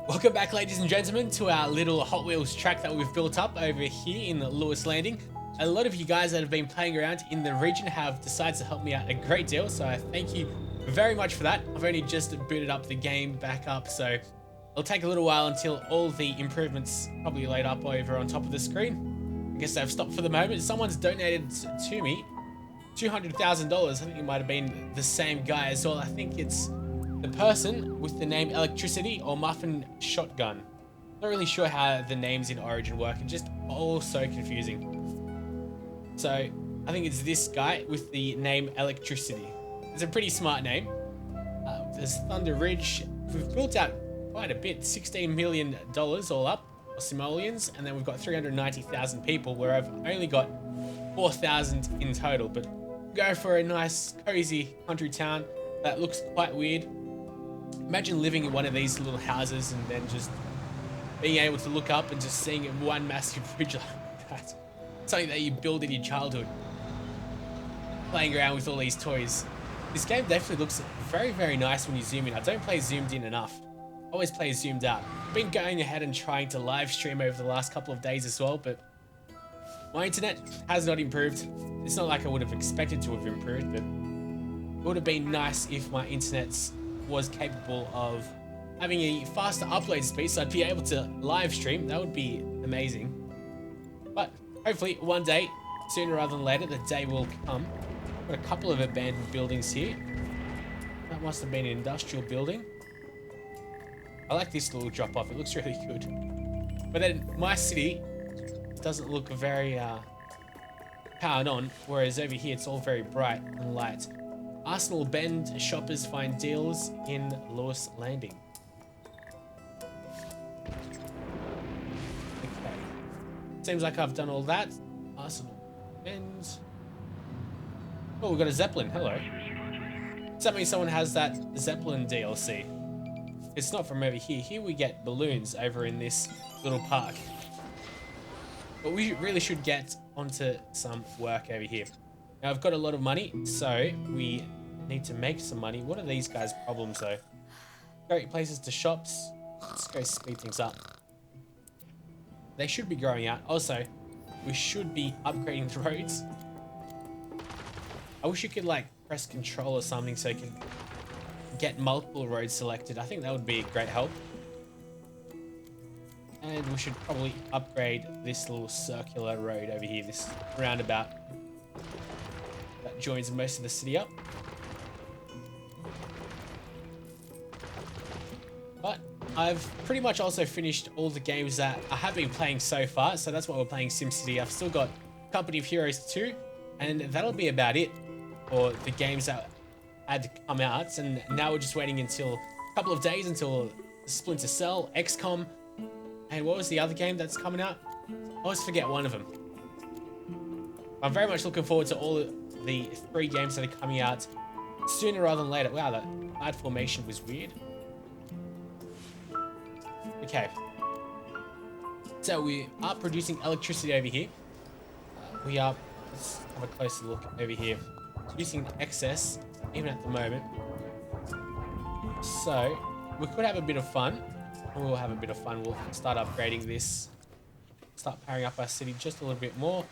Welcome back, ladies and gentlemen, to our little Hot Wheels track that we've built up over here in Lewis Landing. A lot of you guys that have been playing around in the region have decided to help me out a great deal, so I thank you very much for that. I've only just booted up the game back up, so it'll take a little while until all the improvements probably laid up over on top of the screen. I guess I've stopped for the moment. Someone's donated to me $200,000. I think it might have been the same guy as well. I think it's the person with the name Electricity or Muffin Shotgun. Not really sure how the names in Origin work, and just all so confusing. So I think it's this guy with the name Electricity. It's a pretty smart name. There's Thunder Ridge. We've built out quite a bit, $16 million all up, or simoleons, and then we've got 390,000 people, where I've only got 4,000 in total. But go for a nice, cozy country town that looks quite weird. Imagine living in one of these little houses and then just being able to look up and just seeing one massive bridge like that. Something that you build in your childhood. Playing around with all these toys. This game definitely looks very, very nice when you zoom in. I don't play zoomed in enough. I always play zoomed out. I've been going ahead and trying to live stream over the last couple of days as well, but my internet has not improved. It's not like I would have expected to have improved, but it would have been nice if my internet was capable of having a faster upload speed so I'd be able to live stream. That would be amazing. But hopefully one day, sooner rather than later, the day will come. Got a couple of abandoned buildings here. That must have been an industrial building. I like this little drop off, it looks really good. But then my city doesn't look very powered on, whereas over here it's all very bright and light. Arsenal Bend shoppers find deals in Lewis Landing. Okay. Seems like I've done all that. Arsenal Bend. Oh, we've got a Zeppelin. Hello. Does that mean someone has that Zeppelin DLC? It's not from over here. Here we get balloons over in this little park. But we really should get onto some work over here. Now, I've got a lot of money, so we need to make some money. What are these guys' problems, though? Great places to shops. Let's go speed things up. They should be growing out. Also, we should be upgrading the roads. I wish you could, like, press control or something so you can get multiple roads selected. I think that would be a great help. And we should probably upgrade this little circular road over here, this roundabout that joins most of the city up. But I've pretty much also finished all the games that I have been playing so far, so that's why we're playing SimCity. I've still got Company of Heroes 2, and that'll be about it for the games that had to come out. And now we're just waiting until a couple of days until Splinter Cell, XCOM, and what was the other game that's coming out? I always forget one of them. I'm very much looking forward to all the 3 games that are coming out sooner rather than later. Wow, that cloud formation was weird. Okay. So we are producing electricity over here. We are, let's have a closer look over here. Producing excess, even at the moment. So, we could have a bit of fun. We'll have a bit of fun. We'll start upgrading this. Start powering up our city just a little bit more.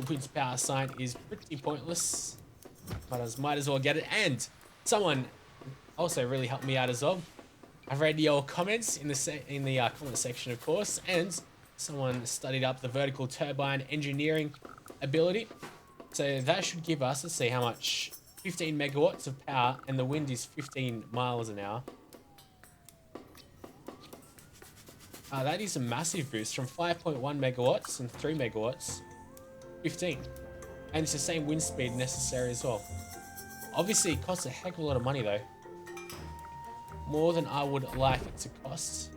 Twin's power sign is pretty pointless. Might as well get it. And someone also really helped me out as well. I've read your comments in the comment section, of course, and someone studied up the vertical turbine engineering ability. So that should give us, let's see how much, 15 megawatts of power, and the wind is 15 miles an hour. That is a massive boost from 5.1 megawatts and 3 megawatts, 15. And it's the same wind speed necessary as well. Obviously, it costs a heck of a lot of money though. More than I would like it to cost.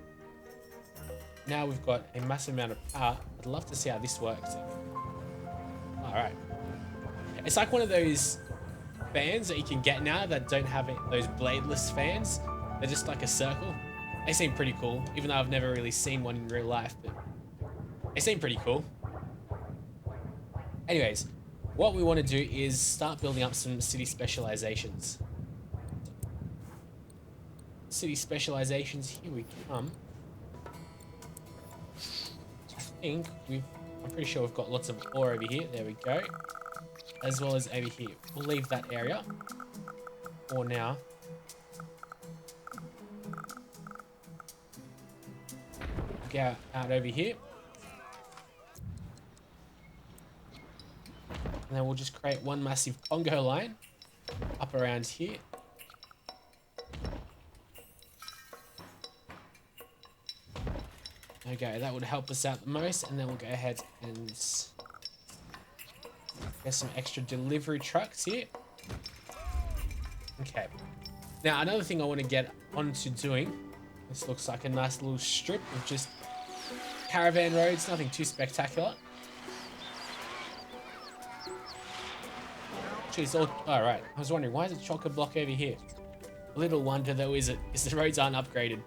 Now we've got a massive amount of power. I'd love to see how this works. Alright. It's like one of those fans that you can get now that don't have those bladeless fans. They're just like a circle. They seem pretty cool, even though I've never really seen one in real life, but they seem pretty cool. Anyways, what we want to do is start building up some city specializations. SimCity specializations. Here we come. I think I'm pretty sure we've got lots of ore over here. There we go. As well as over here. We'll leave that area for now. Go out over here. And then we'll just create one massive Congo line up around here. Okay, that would help us out the most. And then we'll go ahead and get some extra delivery trucks here. Okay. Now, another thing I want to get onto doing, this looks like a nice little strip of just caravan roads, nothing too spectacular. Actually, it's all right. I was wondering, why is it chock-a-block over here? A little wonder, though, is the roads aren't upgraded.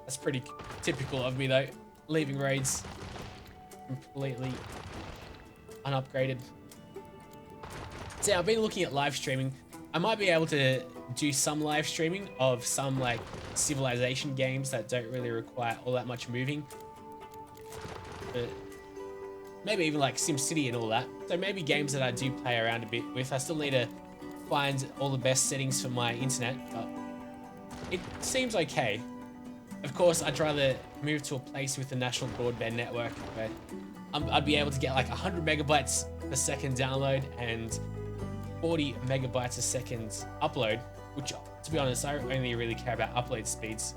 That's pretty typical of me, though. Leaving roads completely unupgraded. So I've been looking at live streaming. I might be able to do some live streaming of some like civilization games that don't really require all that much moving. But maybe even like SimCity and all that. So maybe games that I do play around a bit with. I still need to find all the best settings for my internet, but it seems okay. Of course, I'd rather move to a place with a national broadband network where I'd be able to get like 100 megabytes per second download and 40 megabytes a second upload, which, to be honest, I only really care about upload speeds.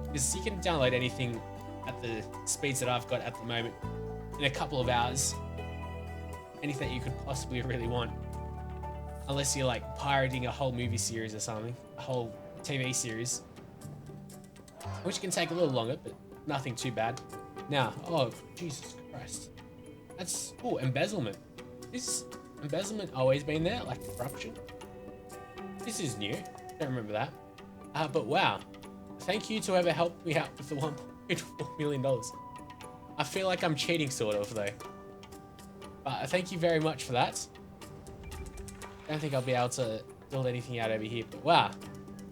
Because you can download anything at the speeds that I've got at the moment in a couple of hours. Anything that you could possibly really want. Unless you're like pirating a whole movie series or something, a whole TV series. Which can take a little longer, but nothing too bad. Now, oh, Jesus Christ. That's, oh, embezzlement. This embezzlement always been there, like corruption. This is new. Don't remember that. But wow. Thank you to whoever helped me out with the $1.4 million. I feel like I'm cheating, sort of, though. But thank you very much for that. I don't think I'll be able to build anything out over here, but wow.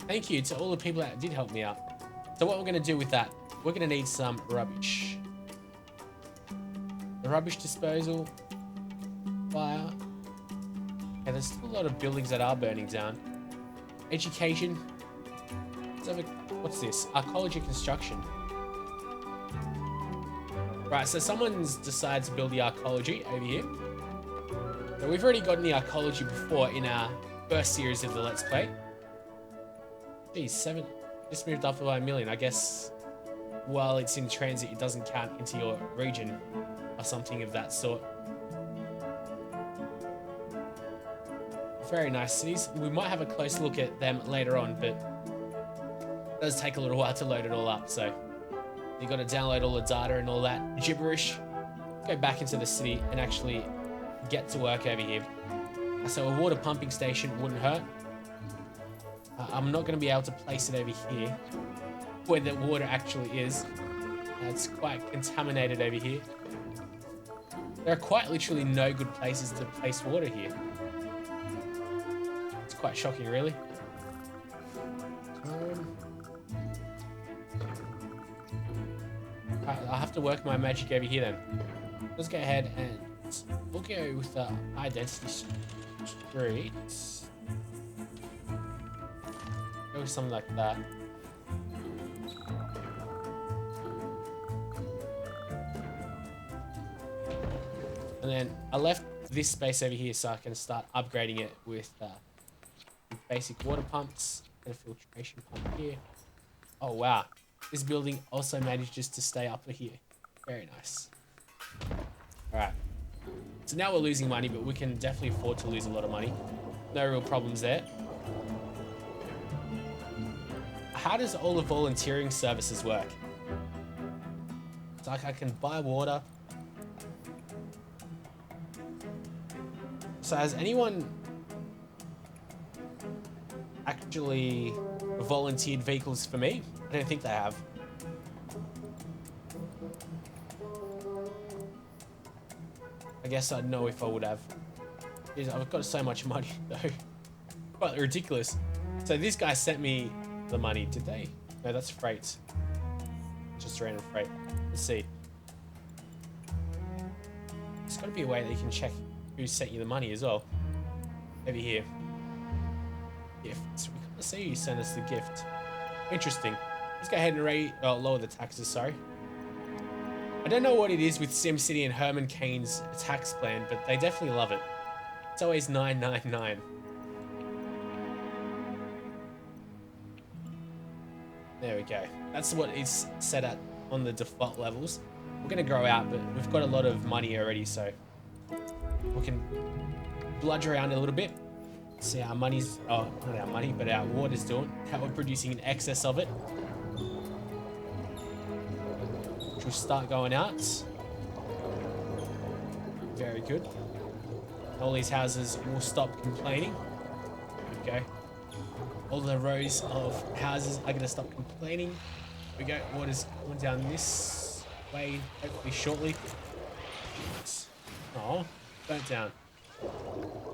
Thank you to all the people that did help me out. So what we're going to do with that, we're going to need some rubbish. The rubbish disposal, fire. Okay, there's still a lot of buildings that are burning down. Education. What's this? Archaeology construction. Right, so someone's decided to build the archaeology over here. So we've already gotten the archaeology before in our first series of the Let's Play. Geez, just moved up by 1 million. I guess while it's in transit, it doesn't count into your region or something of that sort. Very nice cities. We might have a close look at them later on, but it does take a little while to load it all up. So you got to download all the data and all that gibberish. Go back into the city and actually get to work over here. So a water pumping station wouldn't hurt. I'm not going to be able to place it over here where the water actually is. It's quite contaminated over here. There are quite literally no good places to place water here. It's quite shocking, really. I'll have to work my magic over here then. Let's go ahead and we'll go with the high density streets. Go with something like that. And then I left this space over here so I can start upgrading it with basic water pumps and a filtration pump here. Oh wow, this building also manages to stay up here. Very nice. Alright, so now we're losing money, but we can definitely afford to lose a lot of money. No real problems there. How does all the volunteering services work? It's like I can buy water. So has anyone actually volunteered vehicles for me? I don't think they have. I guess I'd know if I would have. Jeez, I've got so much money though. quite ridiculous. So this guy sent me the money, did they? No, that's freight. Just random freight. Let's see. There's got to be a way that you can check who sent you the money as well. Over here. Gift. So we can't see who sent us the gift. Interesting. Let's go ahead and lower the taxes, sorry. I don't know what it is with SimCity and Herman Cain's tax plan, but they definitely love it. It's always 999. There we go. That's what it's set at on the default levels. We're going to grow out, but we've got a lot of money already, so we can bludge around a little bit. See our money's, oh, not our money, but our water's doing, how we're producing in excess of it. Which will start going out. Very good. All these houses will stop complaining. There we go. All the rows of houses are going to stop complaining. There we go. Water's going down this way, hopefully shortly. Oh, burnt down.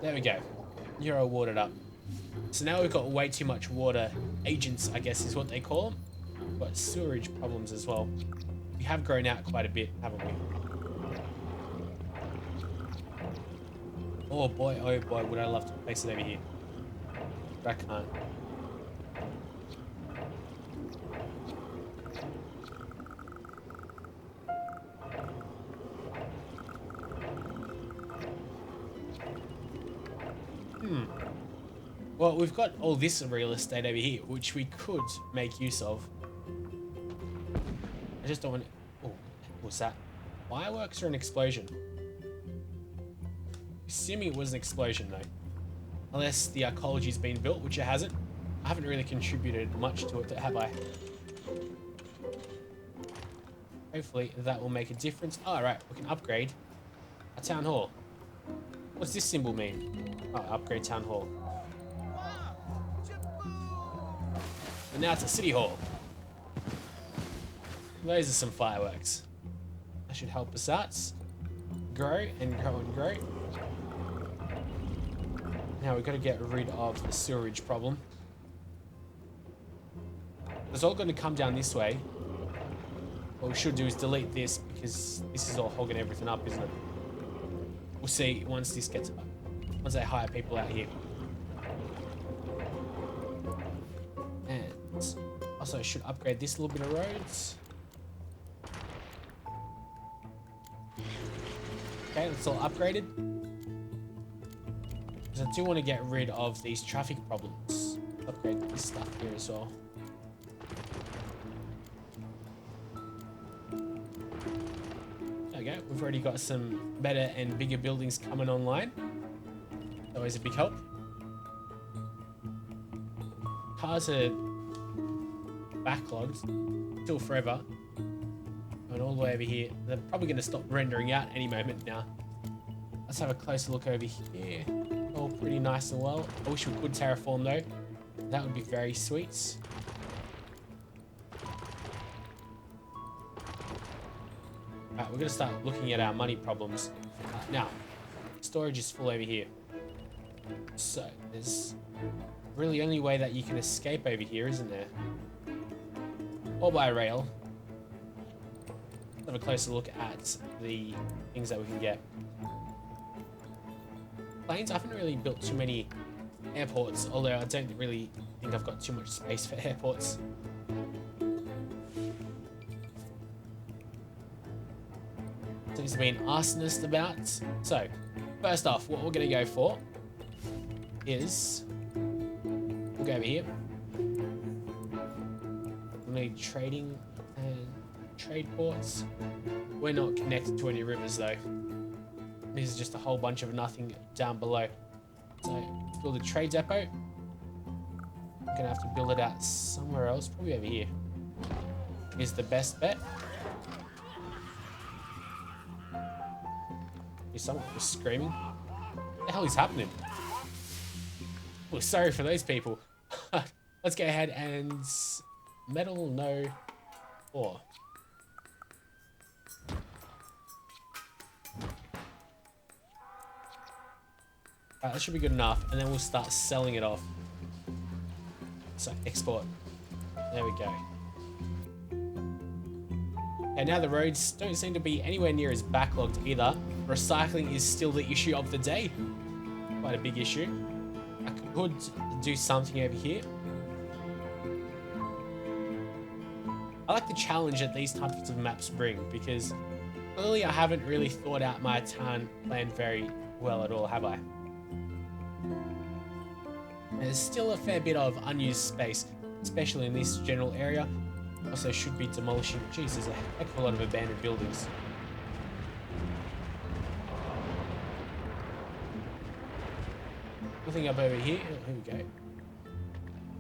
There we go. You're all watered up. So now we've got way too much water agents, I guess is what they call them. We've got sewerage problems as well. We have grown out quite a bit, haven't we? Oh boy, would I love to place it over here. But I can't. Well, we've got all this real estate over here, which we could make use of. I just don't want to... Oh, what's that? Fireworks or an explosion? Assuming it was an explosion, though. Unless the arcology's been built, which it hasn't. I haven't really contributed much to it, have I? Hopefully that will make a difference. Oh, alright, we can upgrade a town hall. What's this symbol mean? Oh, upgrade town hall. And now it's a city hall. Those are some fireworks. That should help us out. Grow and grow and grow. Now we've got to get rid of the sewerage problem. It's all going to come down this way. What we should do is delete this because this is all hogging everything up, isn't it? We'll see once this gets up. Once they hire people out here. And also I should upgrade this little bit of roads. Okay, that's all upgraded. Because I do want to get rid of these traffic problems. Upgrade this stuff here as well. There we go. We've already got some better and bigger buildings coming online. Always a big help. Cars are backlogged still forever. And all the way over here. They're probably going to stop rendering out any moment now. Let's have a closer look over here. All pretty nice and well. I wish we could terraform though. That would be very sweet. Alright, we're going to start looking at our money problems. Now, storage is full over here. So, there's really only way that you can escape over here, isn't there? Or by rail. Let's have a closer look at the things that we can get. Planes, I haven't really built too many airports, although I don't really think I've got too much space for airports. Seems to be an arsonist about. So, first off, what we're going to go for is, we'll go over here. We need trading and trade ports. We're not connected to any rivers though. This is just a whole bunch of nothing down below. So, let's build a trade depot. I'm going to have to build it out somewhere else, probably over here. Is the best bet. Someone was screaming. What the hell is happening? Well, sorry for those people. Let's go ahead and metal, no ore. Alright, that should be good enough. And then we'll start selling it off. So, export. There we go. And now the roads don't seem to be anywhere near as backlogged either. Recycling is still the issue of the day. Quite a big issue. I could do something over here. I like the challenge that these types of maps bring because clearly I haven't really thought out my town plan very well at all, have I? There's still a fair bit of unused space, especially in this general area. Also should be demolishing. Jeez, there's a heck of a lot of abandoned buildings. Nothing up over here. Oh, here we go.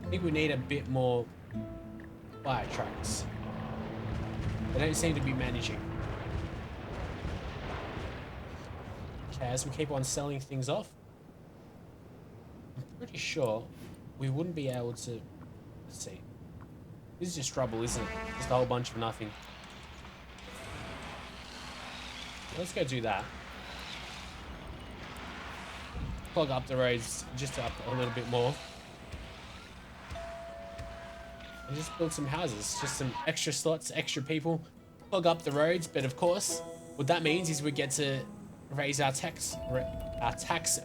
I think we need a bit more fire trucks. They don't seem to be managing. Okay, as we keep on selling things off, I'm pretty sure we wouldn't be able to... Let's see. This is just rubble, isn't it? Just a whole bunch of nothing. Let's go do that. Plug up the roads just up a little bit more. And just build some houses. Just some extra slots, extra people. Plug up the roads, but of course, what that means is we get to raise our tax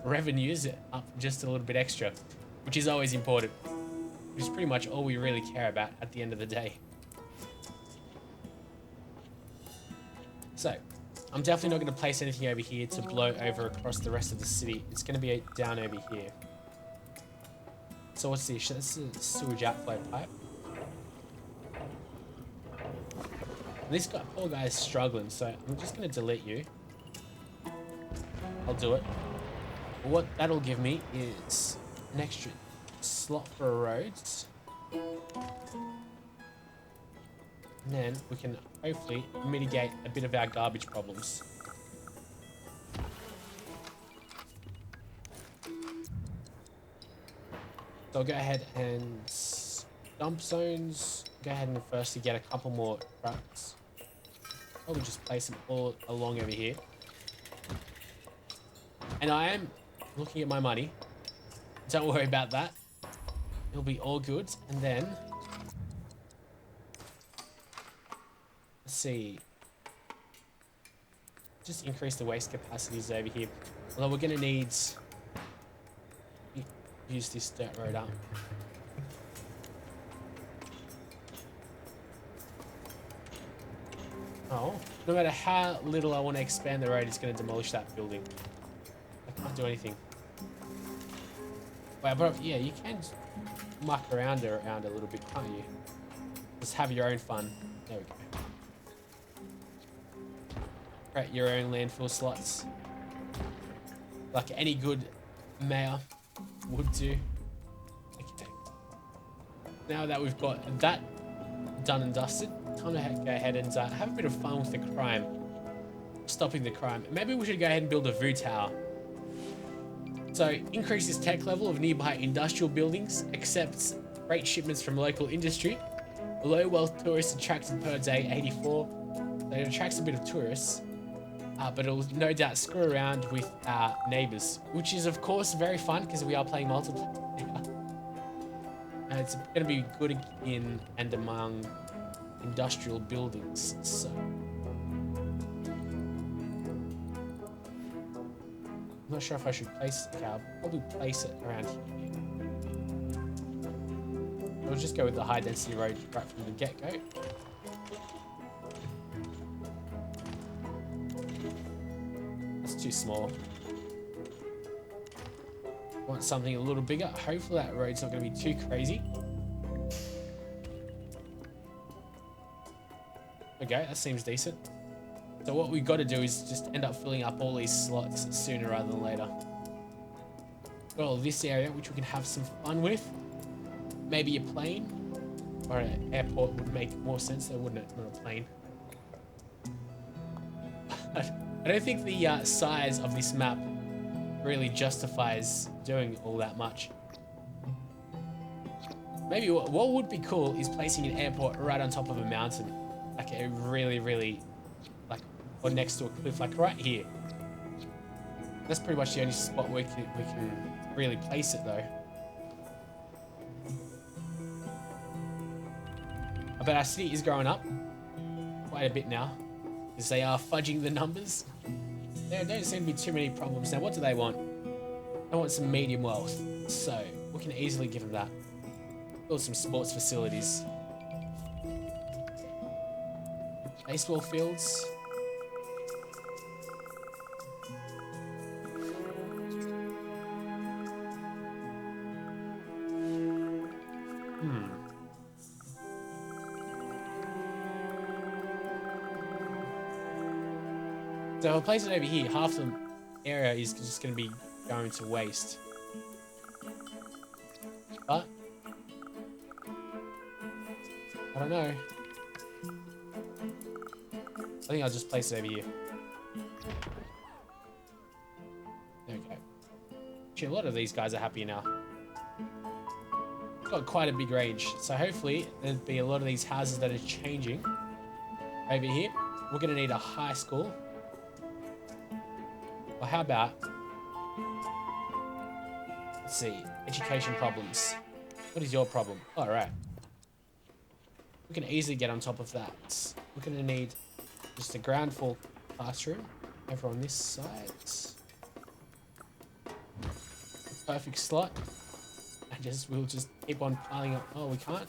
revenues up just a little bit extra, which is always important. Which is pretty much all we really care about at the end of the day. So, I'm definitely not going to place anything over here to blow over across the rest of the city. It's going to be down over here. So what's this? That's a sewage outflow pipe. And this guy, poor guy is struggling, so I'm just going to delete you. I'll do it. What that'll give me is an extra slot for roads. And then we can hopefully mitigate a bit of our garbage problems. So I'll go ahead and dump zones. Go ahead and firstly get a couple more trucks. Probably just place them all along over here. And I am looking at my money. Don't worry about that. It'll be all good. And then... let's see. Just increase the waste capacities over here. Although we're going to need... use this dirt road up. Oh, no matter how little I want to expand the road, it's going to demolish that building. I can't do anything. Wait, but yeah, you can muck around a little bit, can't you? Just have your own fun. There we go. Create your own landfill slots. Like any good mayor would do. Okay. Now that we've got that done and dusted, time to go ahead and have a bit of fun with the crime. Stopping the crime. Maybe we should go ahead and build a VU tower. So, increases tech level of nearby industrial buildings, accepts freight shipments from local industry. Low wealth tourists attracted per day, 84. So it attracts a bit of tourists, but it'll no doubt screw around with our neighbors, which is of course very fun because we are playing multiplayer. And it's going to be good in and among industrial buildings, so... I'm not sure if I should place it. Okay, I'll probably place it around here. I'll just go with the high density road right from the get-go. That's too small. Want something a little bigger. Hopefully that road's not going to be too crazy. Okay, that seems decent. So what we've got to do is just end up filling up all these slots sooner rather than later. Got all this area, which we can have some fun with. Maybe a plane or an airport would make more sense though, wouldn't it? Not a plane. I don't think the size of this map really justifies doing all that much. Maybe what would be cool is placing an airport right on top of a mountain. Like a really, really... or next to a cliff, like right here. That's pretty much the only spot we can really place it though. I bet our city is growing up quite a bit now, because they are fudging the numbers. There don't seem to be too many problems. Now, what do they want? They want some medium wealth, so we can easily give them that. Build some sports facilities. Baseball fields. So if I place it over here, half the area is just going to be going to waste. But I don't know. I think I'll just place it over here. Okay. Actually, a lot of these guys are happy now. Got quite a big range, so hopefully there'll be a lot of these houses that are changing. Over here, we're going to need a high school. Well, how about, let's see, education problems. What is your problem? All right. We can easily get on top of that. We're going to need just a ground floor classroom over on this side. Perfect slot. And we'll just keep on piling up. Oh, we can't?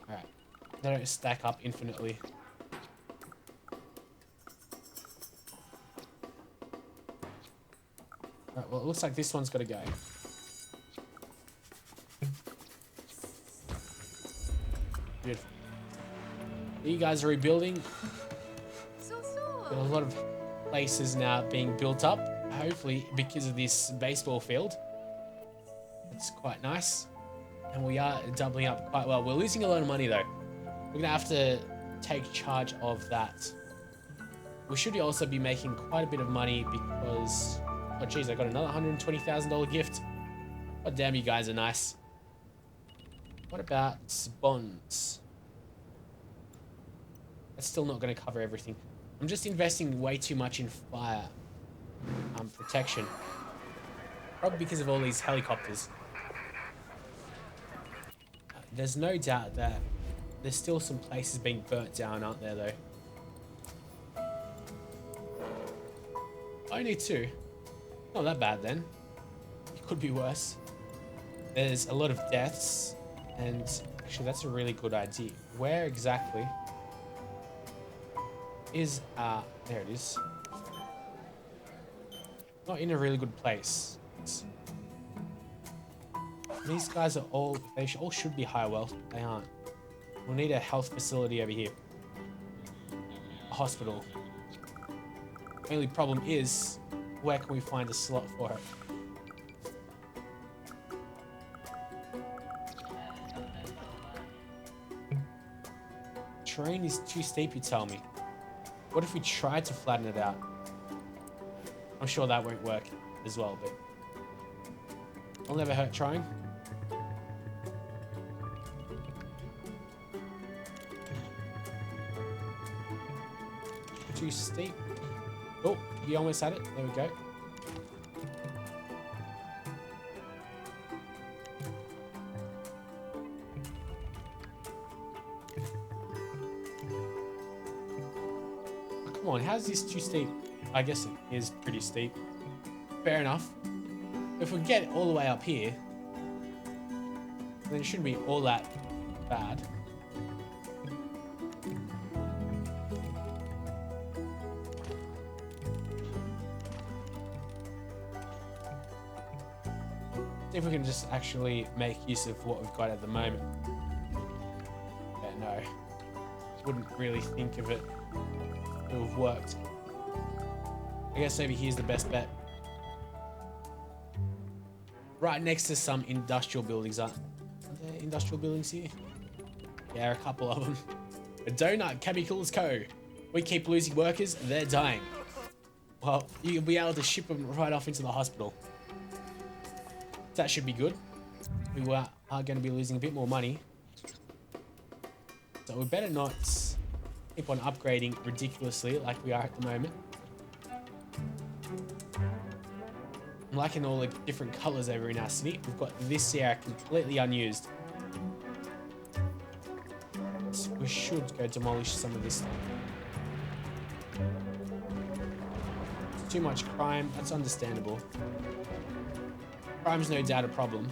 All right. They don't stack up infinitely. Right, well, it looks like this one's got to go. Beautiful. You guys are rebuilding. Got a lot of places now being built up, hopefully because of this baseball field. It's quite nice. And we are doubling up quite well. We're losing a lot of money though. We're going to have to take charge of that. We should also be making quite a bit of money because... Oh geez, I got another $120,000 gift. God damn, you guys are nice. What about bonds? That's still not going to cover everything. I'm just investing way too much in fire protection. Probably because of all these helicopters. There's no doubt that there's still some places being burnt down, aren't there, though? Only two. Not that bad then. It could be worse. There's a lot of deaths, and actually that's a really good idea. Where exactly is there it is. Not in a really good place. These guys are all, all should be high wealth, but they aren't. We'll need a health facility over here. A hospital. Only problem is, where can we find a slot for it? Terrain is too steep, you tell me. What if we tried to flatten it out? I'm sure that won't work as well, but I'll never hurt trying. Too steep. Oh, you almost had it. There we go. Oh, come on, how's this too steep? I guess it is pretty steep. Fair enough. If we get all the way up here, then it shouldn't be all that bad. See if we can just actually make use of what we've got at the moment. Yeah, no. Wouldn't really think of it to have worked. I guess over here's the best bet. Right next to some industrial buildings. Are there industrial buildings here? Yeah, a couple of them. The Donut Chemicals Co. We keep losing workers, they're dying. Well, you'll be able to ship them right off into the hospital. That should be good. We are going to be losing a bit more money. So we better not keep on upgrading ridiculously like we are at the moment. I'm liking all the different colors over in our city. We've got this here completely unused. So we should go demolish some of this stuff. It's too much crime. That's understandable. Crime's no doubt a problem.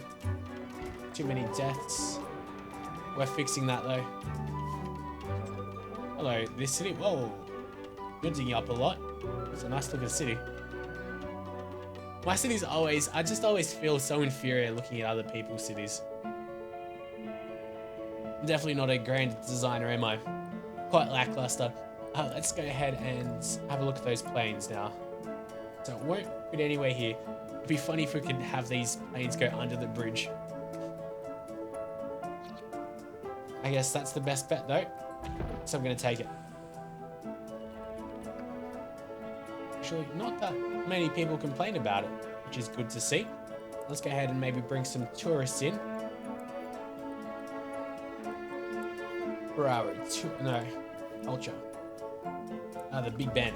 Too many deaths. We're fixing that though. Hello, this city. Whoa. You're digging up a lot. It's a nice looking city. My city's always, I just always feel so inferior looking at other people's cities. I'm definitely not a grand designer, am I? Quite lackluster. Let's go ahead and have a look at those planes now. So it won't fit anywhere here. It'd be funny if we could have these planes go under the bridge. I guess that's the best bet though. So I'm gonna take it. Actually, not that many people complain about it, which is good to see. Let's go ahead and maybe bring some tourists in. Where are we? No, culture. The Big Ben.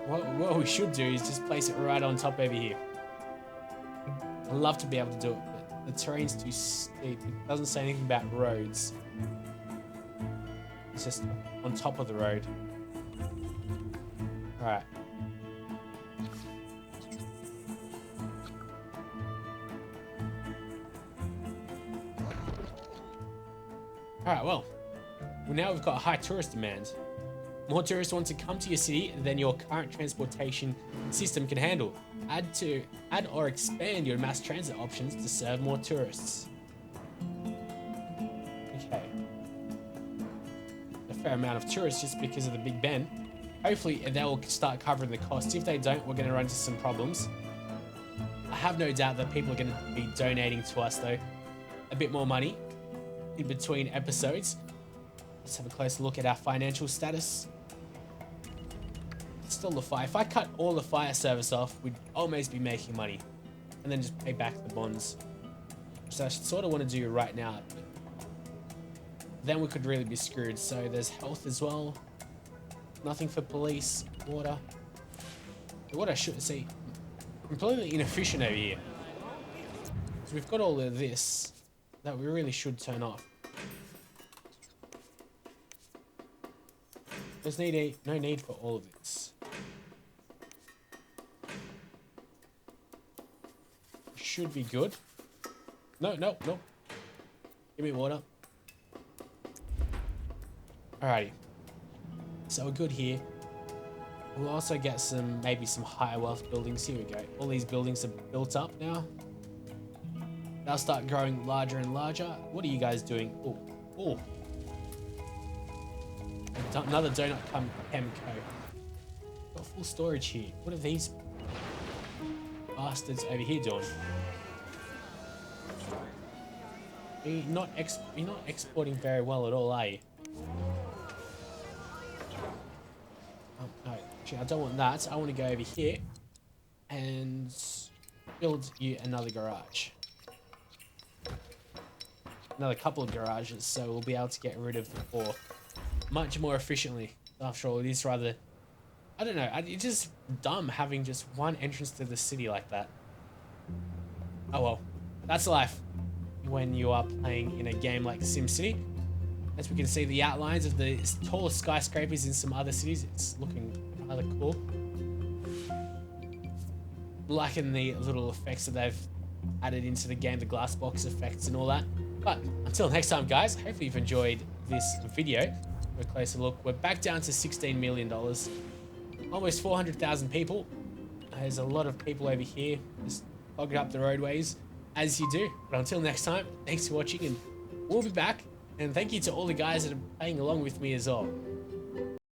What we should do is just place it right on top over here. I'd love to be able to do it, but the terrain's too steep. It doesn't say anything about roads. It's just on top of the road. Alright. Alright, well, now we've got high tourist demand. More tourists want to come to your city than your current transportation system can handle. Add or expand your mass transit options to serve more tourists. Okay. A fair amount of tourists just because of the Big Ben. Hopefully they will start covering the costs. If they don't, we're going to run into some problems. I have no doubt that people are going to be donating to us though. A bit more money in between episodes. Let's have a closer look at our financial status. Still the fire. If I cut all the fire service off, we'd almost be making money. And then just pay back the bonds. So I sort of want to do right now. Then we could really be screwed. So there's health as well. Nothing for police. Water. What I should see. Completely inefficient over here. So we've got all of this that we really should turn off. There's no need for all of this. Should be good. No. Give me water. Alrighty. So we're good here. We'll also get maybe some higher wealth buildings. Here we go. All these buildings are built up now. They'll start growing larger and larger. What are you guys doing? Oh. Another donut Chemco. Got full storage here. What are these bastards over here doing? You're not exporting very well at all, are you? No, actually, I don't want that. I want to go over here and build you another garage. Another couple of garages, so we'll be able to get rid of the poor much more efficiently. After all, it is rather, I don't know, it's just dumb having just one entrance to the city like that. Oh well, that's life when you are playing in a game like SimCity. As we can see the outlines of the tall skyscrapers in some other cities, it's looking rather cool. Liking the little effects that they've added into the game, the glass box effects and all that. But until next time, guys, hopefully you've enjoyed this video. A closer look. We're back down to $16 million. Almost 400,000 people. There's a lot of people over here just clogging up the roadways, as you do. But until next time, thanks for watching, and we'll be back. And thank you to all the guys that are playing along with me as well.